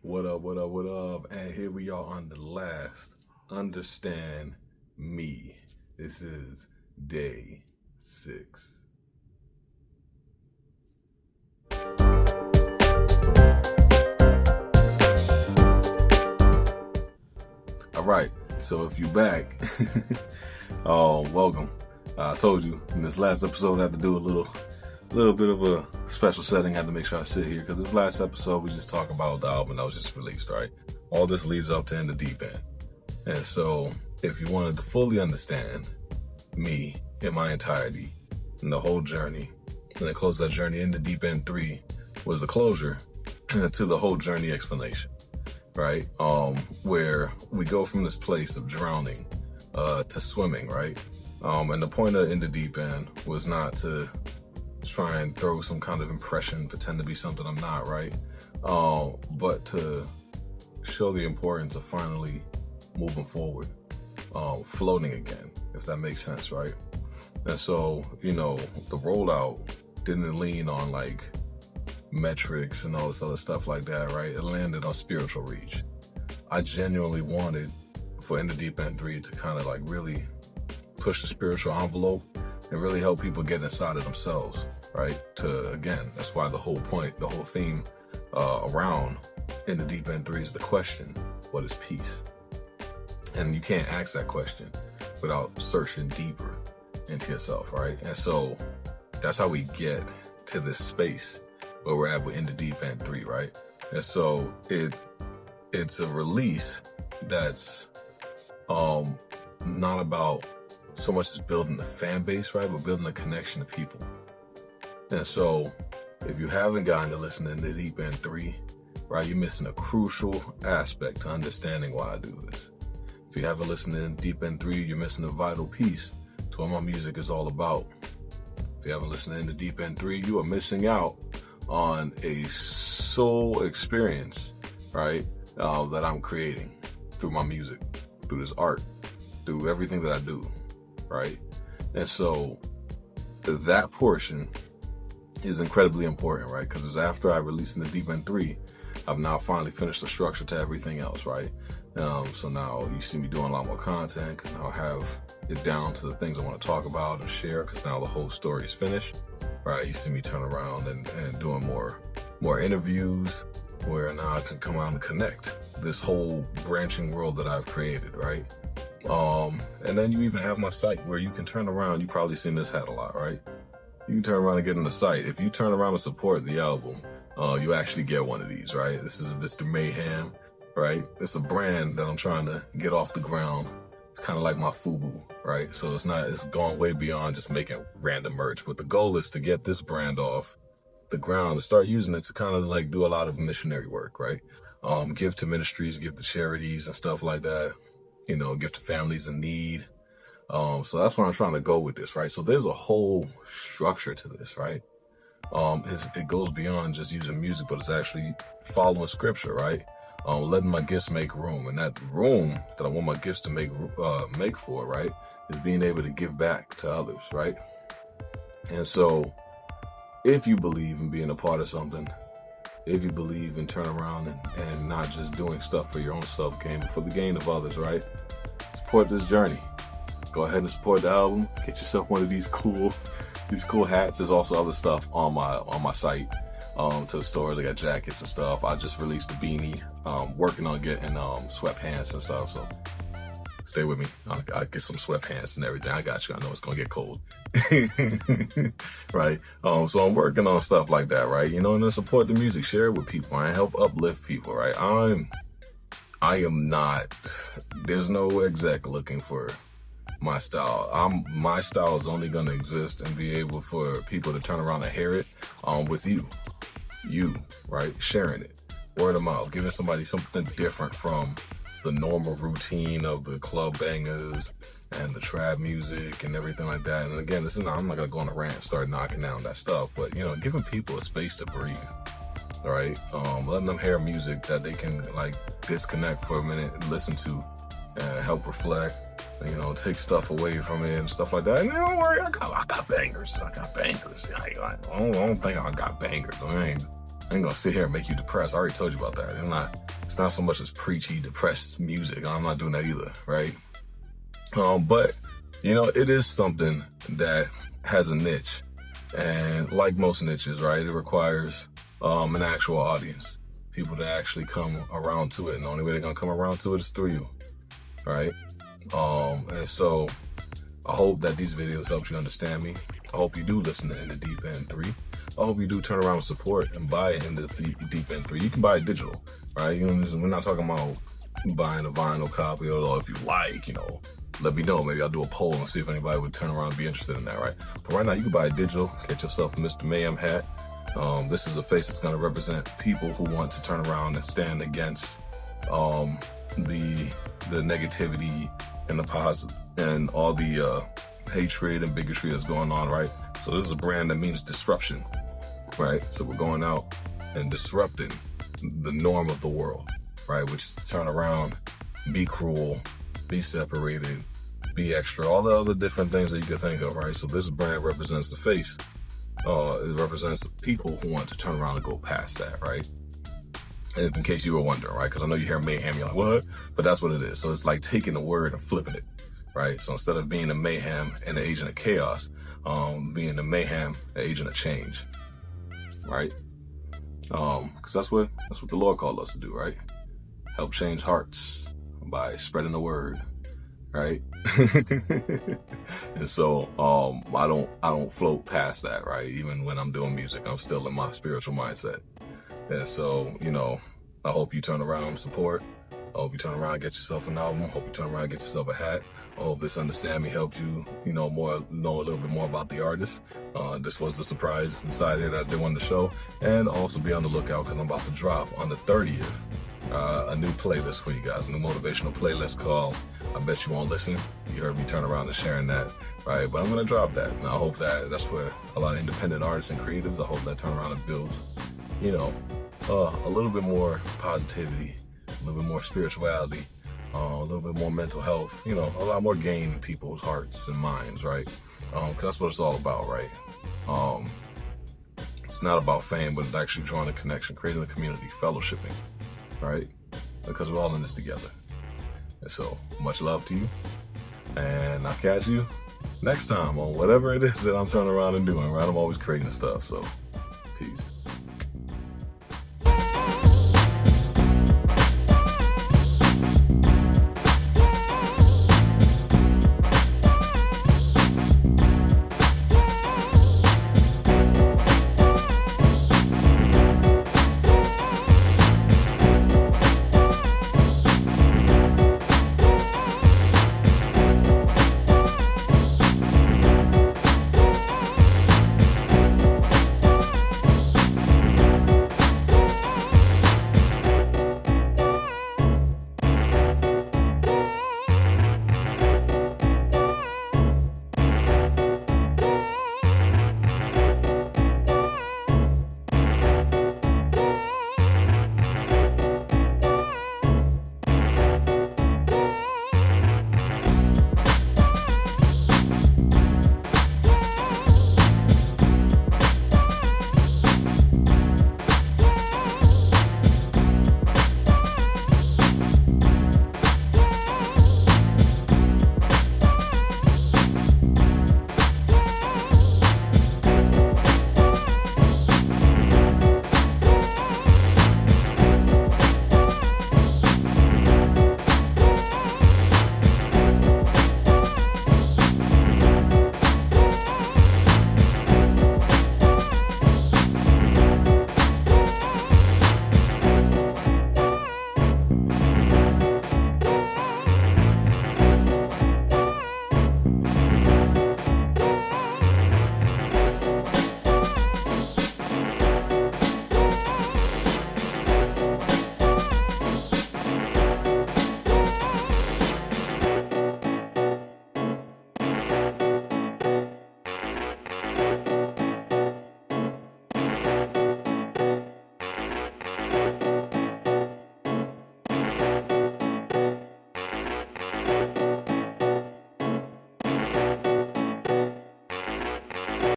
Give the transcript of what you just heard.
What up, what up, what up? And here we are on the last Understand Me. This is day 6. All right, so if you're back, welcome. I told you in this last episode I had to do a little bit of a special setting. I had to make sure I sit here because this last episode we just talked about the album that was just released, right? All this leads up to In The Deepend. And so if you wanted to fully understand me in my entirety and the whole journey, and then close that journey, In The Deepend 3 was the closure to the whole journey explanation, right? Where we go from this place of drowning to swimming, right? And the point of In The Deepend was not to try and throw some kind of impression, pretend to be something I'm not, right? But to show the importance of finally moving forward, floating again, if that makes sense, right? And so, the rollout didn't lean on like metrics and all this other stuff like that, right? It landed on spiritual reach. I genuinely wanted for In The Deepend 3 to kind of like really push the spiritual envelope and really help people get inside of themselves, right? That's why the whole point, the whole theme around In The Deepend 3 is the question, what is peace? And you can't ask that question without searching deeper into yourself, right? And so that's how we get to this space where we're at with In The Deepend 3, right? And so it's a release that's not about so much as building the fan base, right? But building a connection to people. And so if you haven't gotten to listen to In The Deepend 3, right, you're missing a crucial aspect to understanding why I do this. If you haven't listened to In The Deepend 3, you're missing a vital piece to what my music is all about. If you haven't listened to In The Deepend 3, you are missing out on a soul experience, right, that I'm creating through my music, through this art, through everything that I do, right? And so that portion is incredibly important, right? Because it's after I released In The Deepend 3, I've now finally finished the structure to everything else, right? So now you see me doing a lot more content because now I have it down to the things I want to talk about and share because now the whole story is finished, right? You see me turn around and doing more interviews where now I can come out and connect this whole branching world that I've created, right? And then you even have my site where you can turn around. You've probably seen this hat a lot, right? You can turn around and get in the site. If you turn around and support the album, you actually get one of these, right? This is Mr. Mayhem, right? It's a brand that I'm trying to get off the ground. It's kind of like my FUBU, right? So it's going way beyond just making random merch. But the goal is to get this brand off the ground and start using it to kind of like do a lot of missionary work, right? Give to ministries, give to charities and stuff like that. Give to families in need. So that's where I'm trying to go with this, right? So there's a whole structure to this, right? It goes beyond just using music, but it's actually following scripture, right? Letting my gifts make room. And that room that I want my gifts to make for, right, is being able to give back to others, right? And so if you believe in being a part of something, if you believe in turn around and not just doing stuff for your own self-gain, but for the gain of others, right? Support this journey. Go ahead and support the album. Get yourself one of these cool hats. There's also other stuff on my site to the store. They got jackets and stuff. I just released a beanie. Working on getting sweatpants and stuff. So stay with me. I get some sweatpants and everything. I got you. I know it's gonna get cold, right? So I'm working on stuff like that, right? And then support the music, share it with people, and help uplift people, right? I am not. There's no exec looking for my style. My style is only going to exist and be able for people to turn around and hear it with you, right? Sharing it, word of mouth, giving somebody something different from the normal routine of the club bangers and the trap music and everything like that. And again, I'm not going to go on a rant and start knocking down that stuff, but giving people a space to breathe, right? Letting them hear music that they can like disconnect for a minute and listen to and help reflect. Take stuff away from it and stuff like that. And don't worry, I got bangers. I don't think I got bangers. I ain't gonna sit here and make you depressed. I already told you about that. It's not so much as preachy, depressed music. I'm not doing that either, right? But, it is something that has a niche. And like most niches, right, it requires an actual audience. People that actually come around to it. And the only way they're going to come around to it is through you, right? And so I hope that these videos help you understand me. I hope you do listen to In The Deepend 3. I hope you do turn around and support and buy In The Deepend 3. You can buy it digital, right? We're not talking about buying a vinyl copy, or if you like, let me know. Maybe I'll do a poll and see if anybody would turn around and be interested in that, right? But right now, you can buy it digital. Get yourself a Mr. Mayhem hat. This is a face that's going to represent people who want to turn around and stand against the negativity and the positive and all the hatred and bigotry that's going on, right? So this is a brand that means disruption, right? So we're going out and disrupting the norm of the world, right? Which is to turn around, be cruel, be separated, be extra, all the other different things that you could think of, right? So this brand represents the face. It represents the people who want to turn around and go past that, right? And in case you were wondering, right? Because I know you hear mayhem, you're like, what? But that's what it is. So it's like taking the word and flipping it, right? So instead of being a mayhem and an agent of chaos, being a mayhem, an agent of change, right? Because that's what the Lord called us to do, right? Help change hearts by spreading the word, right? And so I don't float past that, right? Even when I'm doing music, I'm still in my spiritual mindset. And so, I hope you turn around and support. I hope you turn around and get yourself an album. I hope you turn around and get yourself a hat. I hope this Understand Me helps you, know a little bit more about the artist. This was the surprise inside here that I did on the show. And also be on the lookout because I'm about to drop on the 30th a new playlist for you guys, a new motivational playlist called I Bet You Won't Listen. You heard me turn around and sharing that, right? But I'm going to drop that. And I hope that's for a lot of independent artists and creatives. I hope that turn around and builds, a little bit more positivity, a little bit more spirituality, a little bit more mental health, a lot more gain in people's hearts and minds, right? Because that's what it's all about, right? It's not about fame, but actually drawing a connection, creating a community, fellowshipping, right? Because we're all in this together. And so, much love to you. And I'll catch you next time on whatever it is that I'm turning around and doing, right? I'm always creating stuff, so peace.